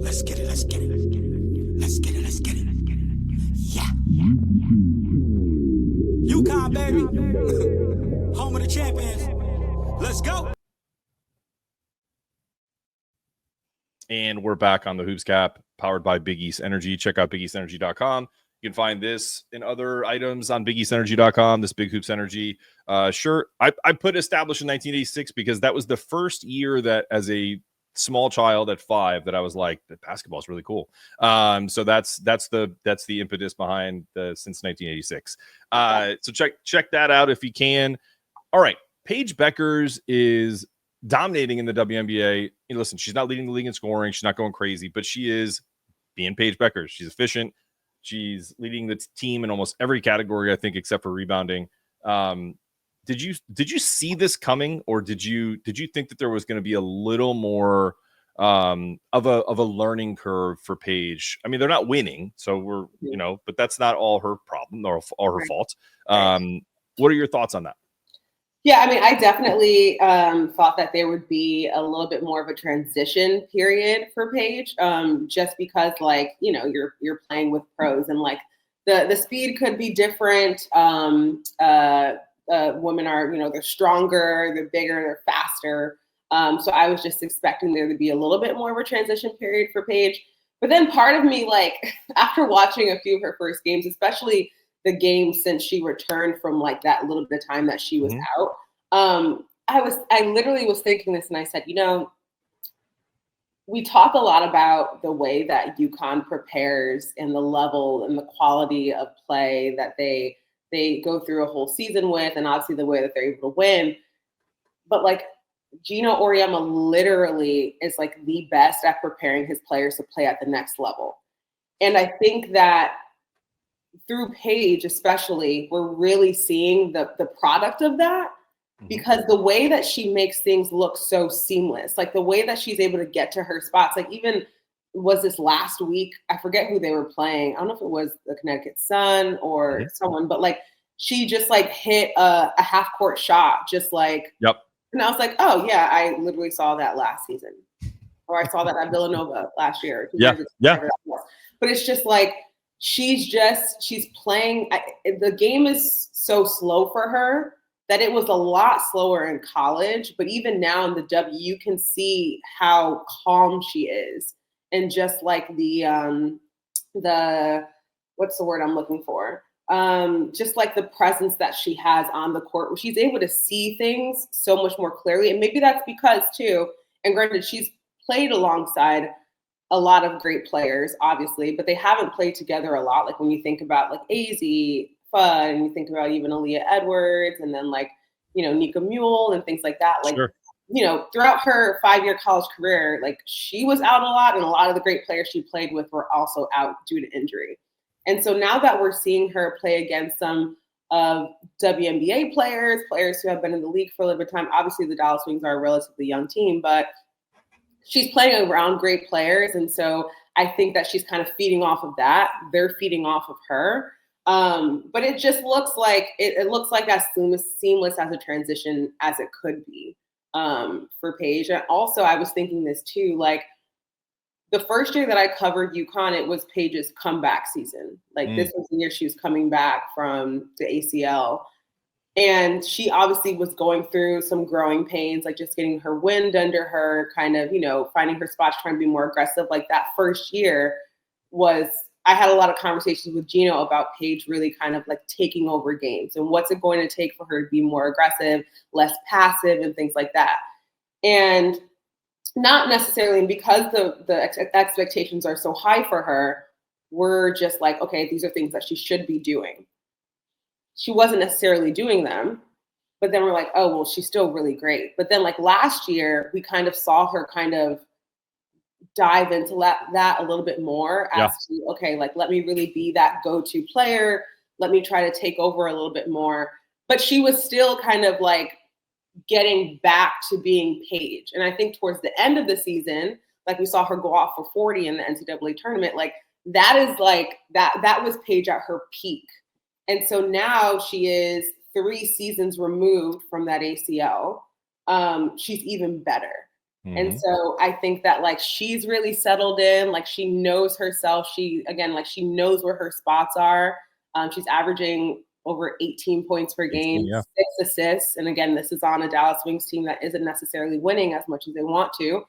Let's get it. Let's get it. Let's get it. Let's get it. Yeah. UConn, baby. Home of the champions. Let's go. And we're back on the Hoops Cap, powered by Big East Energy. Check out BigEastEnergy.com. You can find this and other items on BigEastEnergy.com, this Big Hoops Energy shirt. I put established in 1986 because that was the first year that, as a small child at 5, that I was like, the basketball is really cool. So that's the impetus behind the since 1986. So check that out if you can. All right, Paige Bueckers is dominating in the WNBA. And listen, she's not leading the league in scoring. She's not going crazy, but she is being Paige Bueckers. She's efficient. She's leading the team in almost every category, I think, except for rebounding. Did you see this coming, or did you think that there was going to be a little more of a learning curve for Paige? I mean, they're not winning, so we're but that's not all her problem or her fault. What are your thoughts on that? Yeah, I mean, I definitely thought that there would be a little bit more of a transition period for Paige, just because, like, you're playing with pros, and like the speed could be different. Women are, they're stronger, they're bigger, they're faster. So I was just expecting there to be a little bit more of a transition period for Paige. But then part of me, like, after watching a few of her first games, especially the game since she returned from like that little bit of time that she was out, I literally was thinking this, and I said, we talk a lot about the way that UConn prepares and the level and the quality of play that they go through a whole season with, and obviously the way that they're able to win. But like, Gino Auriemma literally is like the best at preparing his players to play at the next level. And I think that through Paige especially, we're really seeing the product of that, because the way that she makes things look so seamless, like the way that she's able to get to her spots, like even was this last week, I forget who they were playing. I don't know if it was the Connecticut Sun or someone, but like she just like hit a half court shot, just like, and I was like, oh yeah, I literally saw that last season, or I saw that at Villanova last year. Yeah. But it's just like, she's playing. The game is so slow for her that it was a lot slower in college. But even now in the W, you can see how calm she is. And just like the what's the word I'm looking for? Just like the presence that she has on the court, where she's able to see things so much more clearly. And maybe that's because too, and granted, she's played alongside a lot of great players, obviously, but they haven't played together a lot. Like when you think about like AZ, Fudd, and you think about even Aaliyah Edwards, and then like, Nika Mule and things like that. Like, throughout her 5-year college career, like she was out a lot, and a lot of the great players she played with were also out due to injury. And so now that we're seeing her play against some WNBA players who have been in the league for a little bit of time, obviously the Dallas Wings are a relatively young team, but she's playing around great players. And so I think that she's kind of feeding off of that. They're feeding off of her. But it just looks like it looks like as seamless as a transition as it could be for Paige. And also I was thinking this too, like the first year that I covered UConn, it was Paige's comeback season. Like this was the year she was coming back from the ACL. And she obviously was going through some growing pains, like just getting her wind under her, kind of, finding her spots, trying to be more aggressive. Like that first year I had a lot of conversations with Gino about Paige really kind of like taking over games and what's it going to take for her to be more aggressive, less passive, and things like that. And not necessarily, because the expectations are so high for her, we're just like, okay, these are things that she should be doing. She wasn't necessarily doing them, but then we're like, oh, well, she's still really great. But then like last year, we kind of saw her kind of dive into that a little bit more as to, okay, like, let me really be that go-to player. Let me try to take over a little bit more. But she was still kind of like getting back to being Paige. And I think towards the end of the season, like we saw her go off for 40 in the NCAA tournament, like that is like, that was Paige at her peak. And so now she is 3 seasons removed from that ACL. She's even better. And so I think that like she's really settled in, like she knows herself. She knows where her spots are. She's averaging over 18 points per game, 6 assists. And again, this is on a Dallas Wings team that isn't necessarily winning as much as they want to.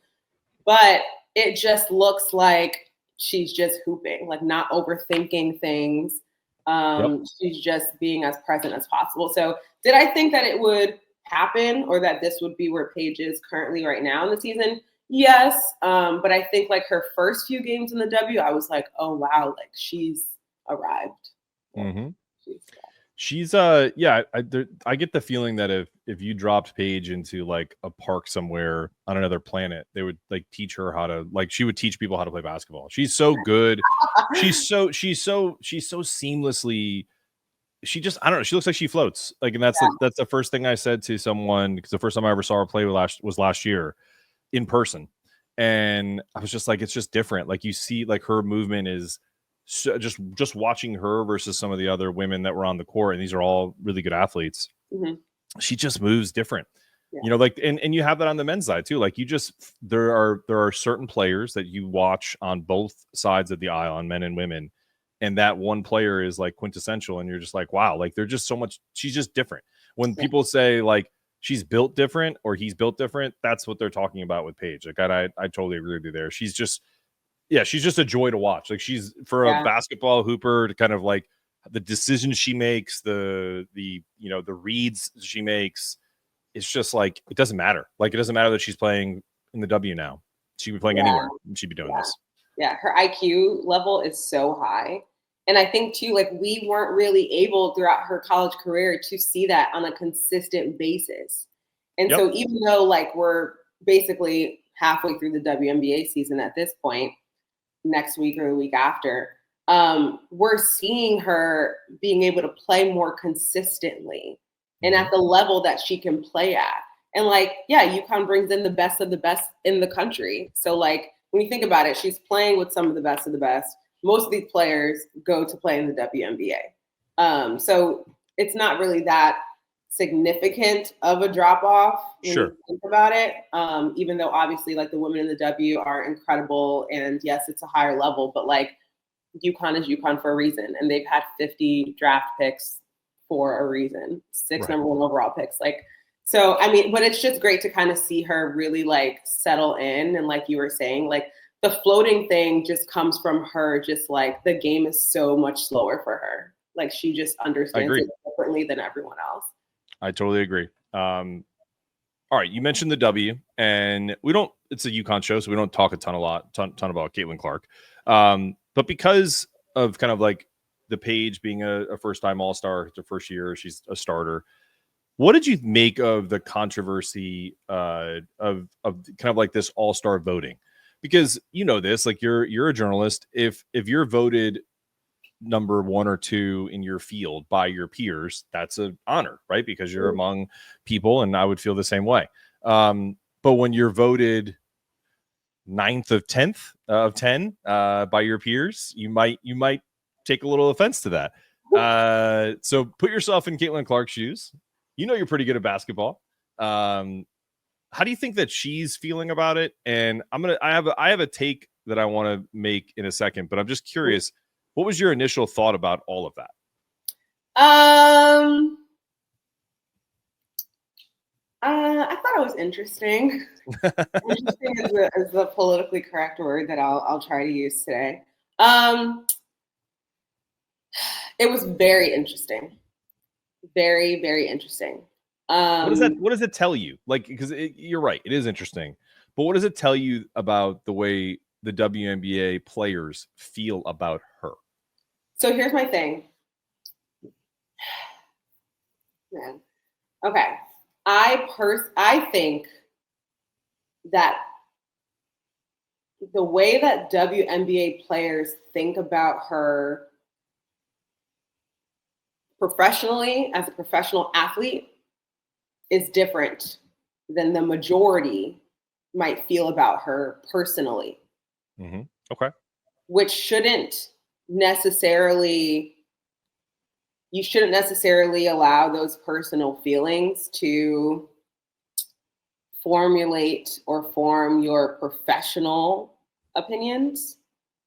But it just looks like she's just hooping, like not overthinking things. She's just being as present as possible. So did I think that it would happen or that this would be where Paige is currently right now in the season? Yes. But I think like her first few games in the W, I was like, oh, wow, like she's arrived. She's I get the feeling that if you dropped Paige into like a park somewhere on another planet, they would like teach her how to, like, she would teach people how to play basketball. She's so good. she's so seamlessly, she just, I don't know, she looks like she floats. Like, and that's the first thing I said to someone, because the first time I ever saw her play was last year in person. And I was just like, it's just different. Like, you see like her movement is so just watching her versus some of the other women that were on the court, and these are all really good athletes. She just moves different, you know, like, and you have that on the men's side too. Like, you just, there are certain players that you watch on both sides of the aisle, on men and women, and that one player is like quintessential, and you're just like, wow, like they're just so much, she's just different. When people say like she's built different or he's built different, that's what they're talking about with Paige. Like, I totally agree with you there. She's just a joy to watch. Like, she's, for a basketball hooper, to kind of like the decisions she makes, the you know, the reads she makes, it's just like, it doesn't matter. Like, it doesn't matter that she's playing in the W now. She'd be playing anywhere and she'd be doing this. Yeah, her IQ level is so high. And I think too, like, we weren't really able throughout her college career to see that on a consistent basis. And so even though like we're basically halfway through the WNBA season at this point, next week or the week after, we're seeing her being able to play more consistently and at the level that she can play at. And like, UConn brings in the best of the best in the country. So like, when you think about it, she's playing with some of the best of the best. Most of these players go to play in the WNBA. So it's not really that significant of a drop off when you think about it. Even though obviously like the women in the W are incredible, and yes, it's a higher level, but like UConn is UConn for a reason, and they've had 50 draft picks for a reason, 6 number 1 overall picks. Like, so I mean, but it's just great to kind of see her really like settle in, and like you were saying, like the floating thing just comes from her. Just like the game is so much slower for her. Like, she just understands it differently than everyone else. I totally agree. All right, you mentioned the W, and it's a UConn show, so we don't talk a ton about Caitlin Clark. But because of kind of like the Paige being a first-time All-Star, it's her first year, she's a starter. What did you make of the controversy of kind of like this All-Star voting? Because you know this, like you're a journalist. If you're voted number 1 or 2 in your field by your peers, that's an honor, right? Because you're among people, and I would feel the same way. But when you're voted 9th of 10 by your peers, you might take a little offense to that. So put yourself in Caitlin Clark's shoes. You know, you're pretty good at basketball. How do you think that she's feeling about it? And I have a take that I want to make in a second, but I'm just curious, what was your initial thought about all of that? I thought it was interesting. Interesting is the politically correct word that I'll try to use today. It was very interesting. Very, very interesting. What does it tell you? Like, because you're right, it is interesting, but what does it tell you about the way the WNBA players feel about her? So here's my thing. Man. Okay. I think that the way that WNBA players think about her professionally as a professional athlete is different than the majority might feel about her personally. Okay. Which shouldn't necessarily allow those personal feelings to formulate or form your professional opinions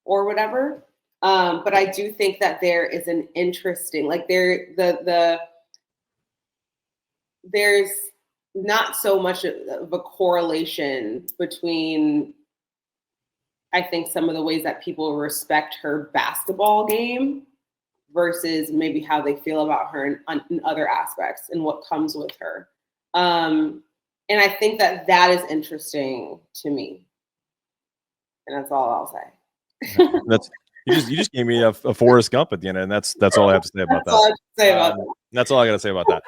or whatever. But I do think that there is an interesting, like there's not so much of a correlation between, I think, some of the ways that people respect her basketball game versus maybe how they feel about her in other aspects and what comes with her. And I think that is interesting to me. And that's all I'll say. You just gave me a Forrest Gump at the end, and that's all I have to say about that. That's all I got to say about that.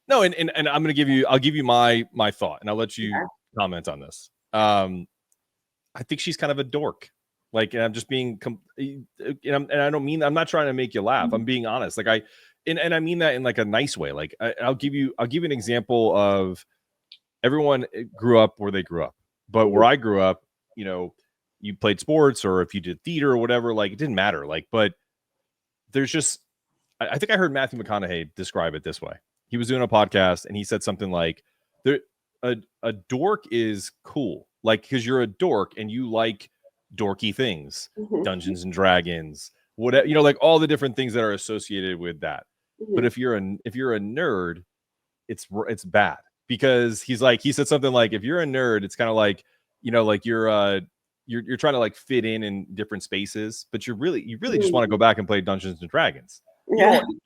No, and I'll give you my thought, and I'll let you comment on this. I think she's kind of a dork. Like, and I'm just being, and I don't mean, I'm not trying to make you laugh. I'm being honest. Like I mean that in like a nice way. Like I'll give you an example of everyone grew up where they grew up, but where I grew up, you know, you played sports or if you did theater or whatever, like it didn't matter. Like, but there's just, I think I heard Matthew McConaughey describe it this way. He was doing a podcast and he said something like, a dork is cool. Like, because you're a dork and you like dorky things, Dungeons and Dragons, whatever, you know, like all the different things that are associated with that. But if you're a nerd, it's bad, because he said something like, if you're a nerd, it's kind of like, you know, like you're trying to like fit in different spaces, but you really just want to go back and play Dungeons and Dragons. You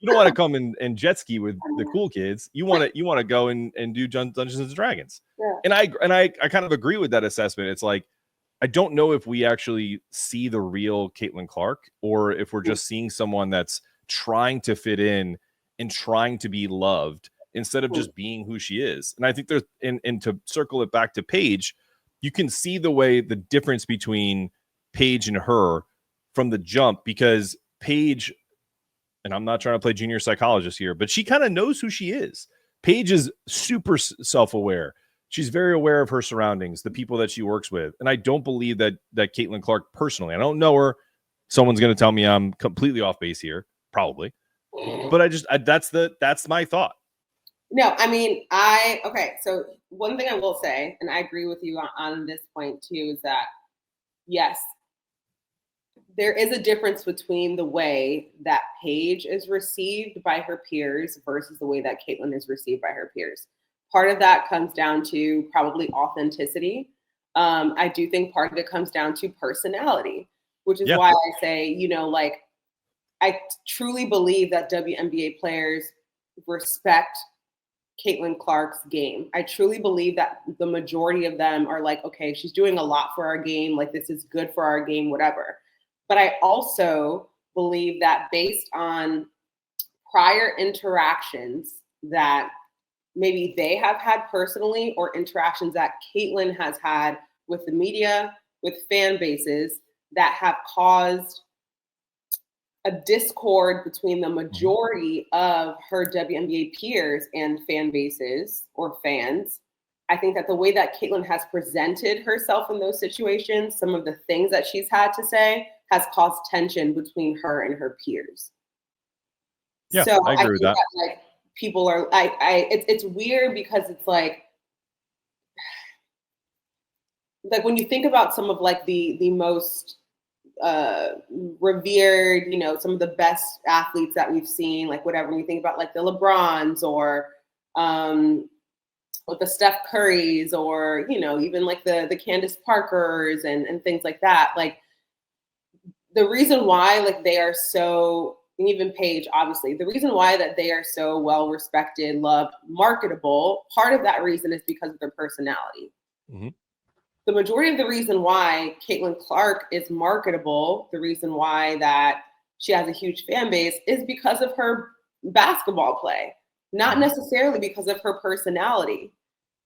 don't want to come and jet ski with the cool kids. You want to go and do Dungeons and Dragons. And I kind of agree with that assessment. It's like, I don't know if we actually see the real Caitlin Clark, or if we're just seeing someone that's trying to fit in and trying to be loved instead of just being who she is. And I think there's, and to circle it back to Paige, you can see the difference between Paige and her from the jump, because Paige, and I'm not trying to play junior psychologist here, but she kind of knows who she is. Paige is super self-aware. She's very aware of her surroundings, the people that she works with. And I don't believe that Caitlin Clark personally, I don't know her. Someone's going to tell me I'm completely off base here, probably. But that's my thought. No, I mean, okay. So one thing I will say, and I agree with you on this point too, is that yes, there is a difference between the way that Paige is received by her peers versus the way that Caitlin is received by her peers. Part of that comes down to probably authenticity. I do think part of it comes down to personality, which is why I say, you know, like, I truly believe that WNBA players respect Caitlin Clark's game. I truly believe that the majority of them are like, okay, she's doing a lot for our game. Like, this is good for our game, whatever. But I also believe that based on prior interactions that maybe they have had personally, or interactions that Caitlin has had with the media, with fan bases, that have caused a discord between the majority of her WNBA peers and fan bases or fans. I think that the way that Caitlin has presented herself in those situations, some of the things that she's had to say, has caused tension between her and her peers. Yeah, so I agree with that. Like, people are, it's weird, because it's like when you think about some of like the most revered, you know, some of the best athletes that we've seen, like whatever, when you think about like the LeBrons or with the Steph Currys, or, you know, even like the Candace Parkers and things like that, like the reason why like they are so, and even Paige, obviously, the reason why that they are so well respected, loved, marketable, part of that reason is because of their personality. The majority of the reason why Caitlin Clark is marketable, the reason why that she has a huge fan base, is because of her basketball play, not necessarily because of her personality.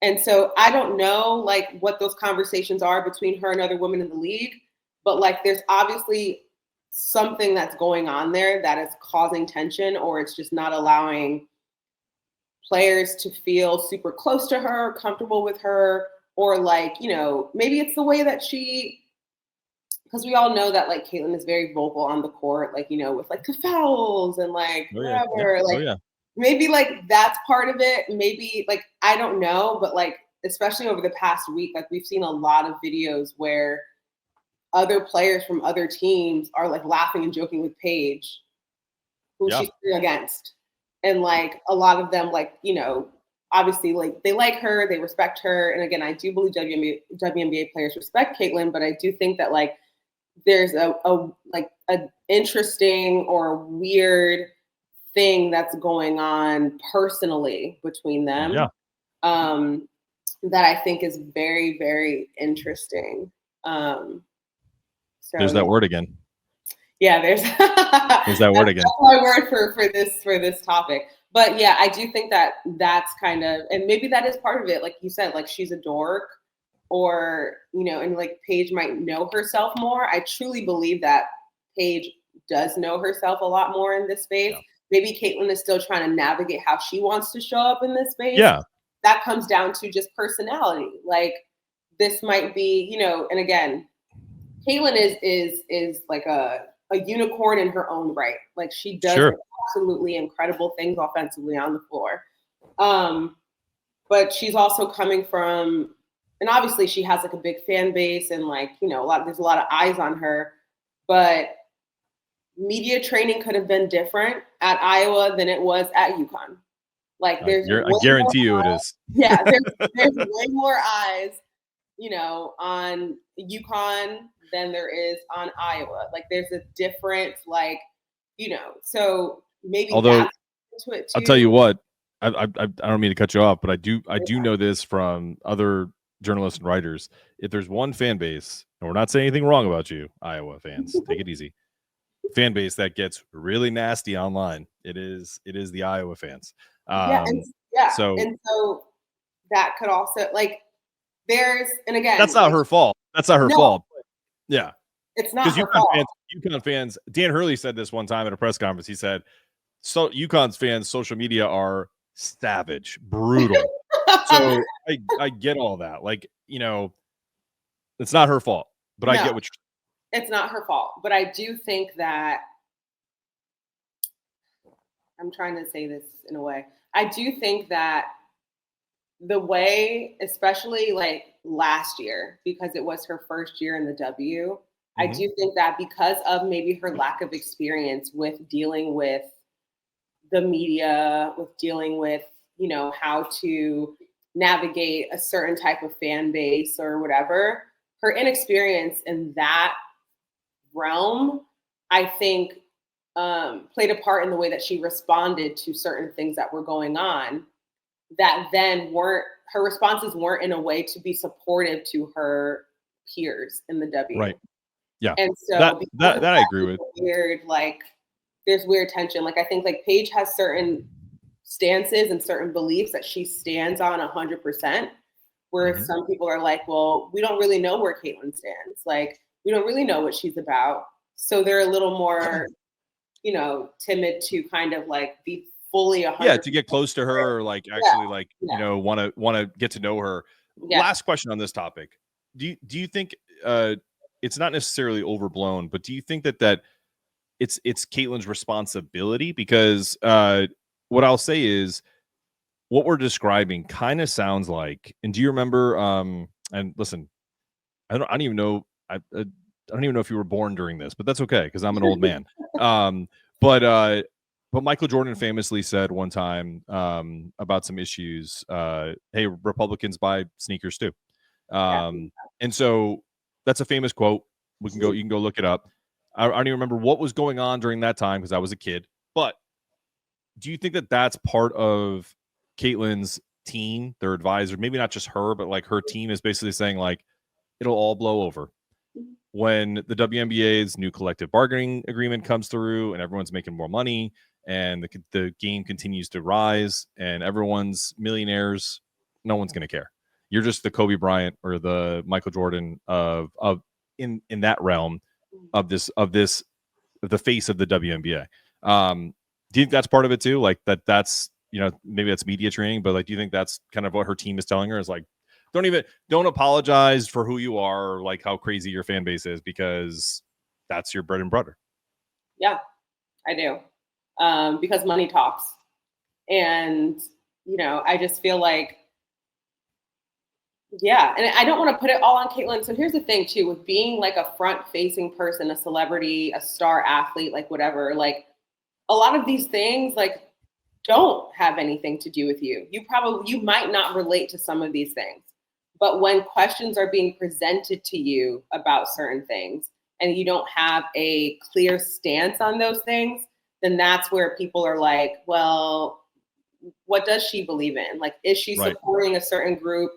And so I don't know like what those conversations are between her and other women in the league, but like there's obviously something that's going on there that is causing tension, or it's just not allowing players to feel super close to her, comfortable with her, or like, you know, maybe it's the way that because we all know that like Caitlin is very vocal on the court, like, you know, with like the fouls and like whatever, maybe like that's part of it. Maybe like, I don't know, but like especially over the past week, like we've seen a lot of videos where other players from other teams are like laughing and joking with Paige, who she's playing against. And like a lot of them, like, you know, obviously like they like her, they respect her. And again, I do believe WNBA players respect Caitlin, but I do think that like there's a interesting or weird thing that's going on personally between them. That I think is very, very interesting. So there's that word again. Yeah, there's that word again. That's my word for this topic. But yeah, I do think that that's kind of, and maybe that is part of it. Like you said, like she's a dork, or, you know, and like Paige might know herself more. I truly believe that Paige does know herself a lot more in this space. Yeah. Maybe Caitlin is still trying to navigate how she wants to show up in this space. Yeah. That comes down to just personality. Like this might be, you know, and again, Caitlin is like a unicorn in her own right. Like she does absolutely incredible things offensively on the floor. But she's also coming from, and obviously she has like a big fan base and like, you know, there's a lot of eyes on her, but media training could have been different at Iowa than it was at UConn. Like I guarantee you it is. Yeah, there's way more eyes, you know, on UConn than there is on Iowa. Like there's a different, like, you know, so maybe although that's into it too. I'll tell you what, I don't mean to cut you off, but I do know this from other journalists and writers. If there's one fan base, and we're not saying anything wrong about you, Iowa fans, take it easy. Fan base that gets really nasty online, it is the Iowa fans. So that could also, like, there's, and again, that's not her fault. That's not her fault. Yeah, it's not her fault. UConn fans, Dan Hurley said this one time at a press conference. He said, "So UConn's fans, social media are savage, brutal." So I get all that. Like, you know, it's not her fault, but I get what it's not her fault. But I do think that, I'm trying to say this in a way, I do think that the way, especially like last year, because it was her first year in the W, I do think that because of maybe her lack of experience with dealing with the media, with dealing with, you know, how to navigate a certain type of fan base or whatever, her inexperience in that realm, I think, played a part in the way that she responded to certain things that were going on that then her responses weren't in a way to be supportive to her peers in the W. Right. Yeah. And so that I agree with. Weird, like there's weird tension. Like I think like Paige has certain stances and certain beliefs that she stands on 100%, whereas some people are like, well, we don't really know where Caitlin stands. Like we don't really know what she's about. So they're a little more, you know, timid to kind of like be fully 100%. To get close to her, or like actually like, you know, want to get to know her. Last question on this topic. Do you think it's not necessarily overblown, but do you think that it's Caitlin's responsibility? Because what I'll say is what we're describing kind of sounds like, and do you remember and listen, I don't even know I don't even know if you were born during this, but that's okay because I'm an old man. But Michael Jordan famously said one time about some issues, hey, Republicans buy sneakers too. And so that's a famous quote. You can go look it up. I don't even remember what was going on during that time because I was a kid. But do you think that that's part of Caitlin's team, their advisor, maybe not just her, but like her team is basically saying like, it'll all blow over when the WNBA's new collective bargaining agreement comes through and everyone's making more money and the game continues to rise and everyone's millionaires, no one's going to care. You're just the Kobe Bryant or the Michael Jordan of in that realm of the face of the WNBA. Do you think that's part of it too? Like that's, you know, maybe that's media training, but like, do you think that's kind of what her team is telling her is like, don't apologize for who you are or like how crazy your fan base is because that's your bread and butter? Yeah, I do. Because money talks. And, you know, I just feel like Yeah, and I don't want to put it all on Caitlin. So here's the thing too, with being like a front-facing person, a celebrity, a star athlete, like whatever, like a lot of these things like don't have anything to do with you. You might not relate to some of these things, but when questions are being presented to you about certain things and you don't have a clear stance on those things, then that's where people are like, well, what does she believe in? Like, is she Right. supporting a certain group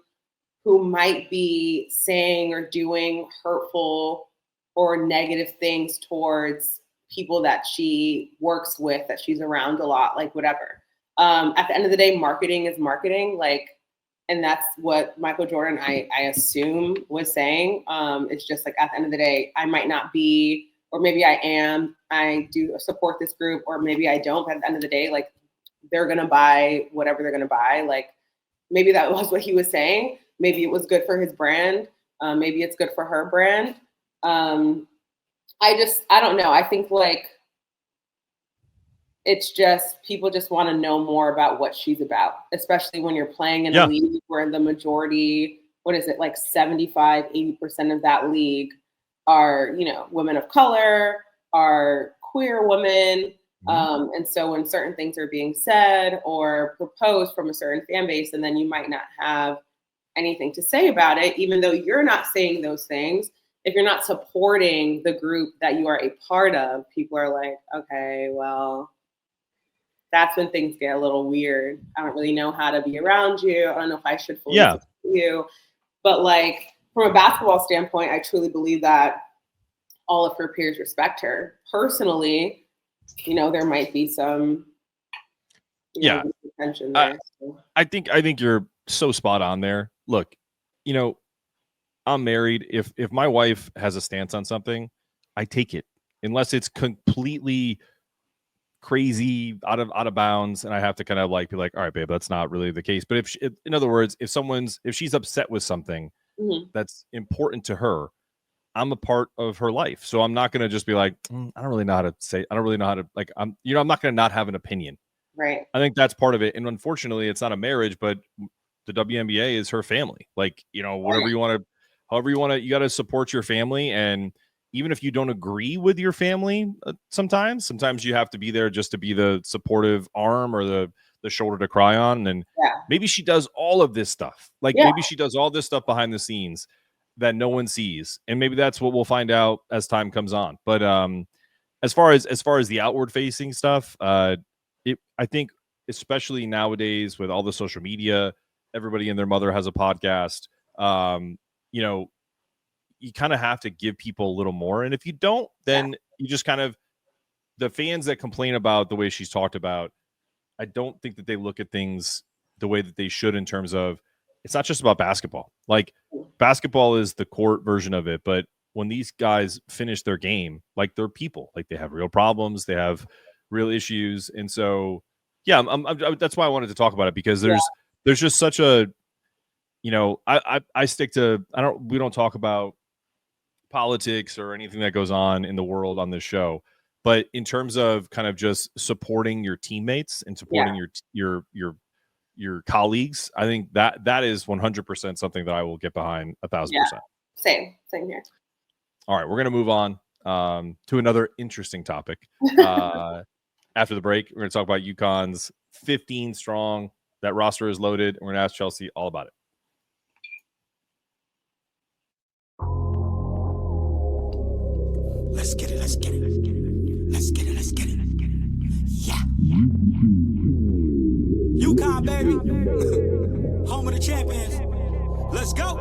who might be saying or doing hurtful or negative things towards people that she works with, that she's around a lot, like whatever. At the end of the day, marketing is marketing, like, and that's what Michael Jordan, I assume, was saying. It's just like, at the end of the day, I might not be, or maybe I am, I do support this group, or maybe I don't, but at the end of the day, like, they're gonna buy whatever they're gonna buy. Like, maybe that was what he was saying. Maybe it was good for his brand. Maybe it's good for her brand. I don't know. I think like it's just people just want to know more about what she's about, especially when you're playing in a league where the majority, what is it, like 75, 80% of that league are, you know, women of color, are queer women. And so when certain things are being said or proposed from a certain fan base, and then you might not have anything to say about it, even though you're not saying those things, if you're not supporting the group that you are a part of, people are like, okay, well, that's when things get a little weird. I don't really know how to be around you. I don't know if I should fully support you. But like, from a basketball standpoint, I truly believe that all of her peers respect her. Personally, you know, there might be some tension there. I think you're so spot on there. Look, you know, I'm married. If my wife has a stance on something, I take it, unless it's completely crazy out of bounds, and I have to kind of like be like, all right, babe, that's not really the case. But if in other words, if she's upset with something that's important to her, I'm a part of her life, so I'm not going to just be like, I don't really know how to say, I don't really know how to, like, I'm not going to not have an opinion. Right. I think that's part of it. And unfortunately, it's not a marriage, but the WNBA is her family. Like, you know, whatever you want to, however you want to, you got to support your family. And even if you don't agree with your family, sometimes you have to be there just to be the supportive arm or the shoulder to cry on. And maybe she does all of this stuff. Like maybe she does all this stuff behind the scenes that no one sees. And maybe that's what we'll find out as time comes on. But as far as the outward facing stuff, I think especially nowadays with all the social media, everybody and their mother has a podcast. You know, you kind of have to give people a little more. And if you don't, then you just kind of, the fans that complain about the way she's talked about, I don't think that they look at things the way that they should, in terms of, it's not just about basketball. Like, basketball is the court version of it, but when these guys finish their game, like, they're people, like, they have real problems, they have real issues. And so, that's why I wanted to talk about it, because there's just such a, you know, I stick to, we don't talk about politics or anything that goes on in the world on this show, but in terms of kind of just supporting your teammates and supporting your colleagues, I think that is 100% something that I will get behind 1,000%. Same here. All right, we're gonna move on to another interesting topic. After the break, we're gonna talk about UConn's 15 strong. That roster is loaded. We're gonna ask Chelsea all about it. Let's get it. Yeah. UConn, baby. Home of the champions. Let's go.